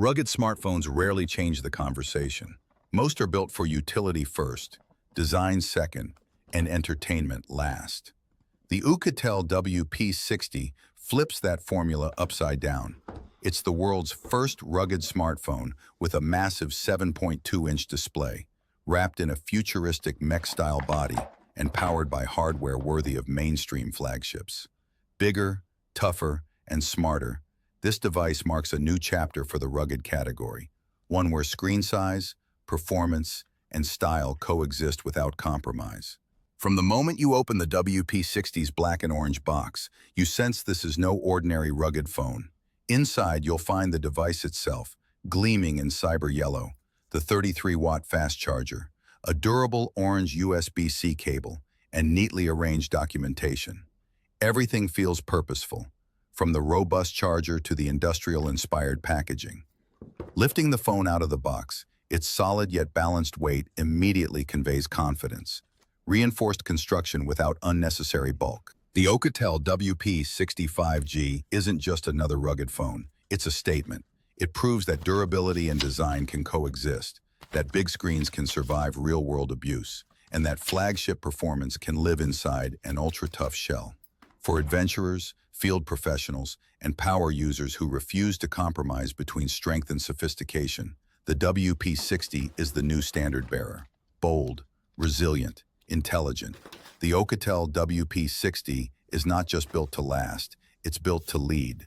Rugged smartphones rarely change the conversation. Most are built for utility first, design second, and entertainment last. The Oukitel WP60 flips that formula upside down. It's the world's first rugged smartphone with a massive 7.2-inch display, wrapped in a futuristic mech-style body and powered by hardware worthy of mainstream flagships. Bigger, tougher, and smarter, this device marks a new chapter for the rugged category, one where screen size, performance, and style coexist without compromise. From the moment you open the WP60's black and orange box, you sense this is no ordinary rugged phone. Inside, you'll find the device itself, gleaming in cyber yellow, the 33-watt fast charger, a durable orange USB-C cable, and neatly arranged documentation. Everything feels purposeful, from the robust charger to the industrial-inspired packaging. Lifting the phone out of the box, its solid yet balanced weight immediately conveys confidence. Reinforced construction without unnecessary bulk. The Oukitel WP65G isn't just another rugged phone. It's a statement. It proves that durability and design can coexist, that big screens can survive real-world abuse, and that flagship performance can live inside an ultra-tough shell. For adventurers, field professionals, and power users who refuse to compromise between strength and sophistication, the WP60 is the new standard-bearer. Bold, resilient, intelligent. The Oukitel WP60 is not just built to last, it's built to lead.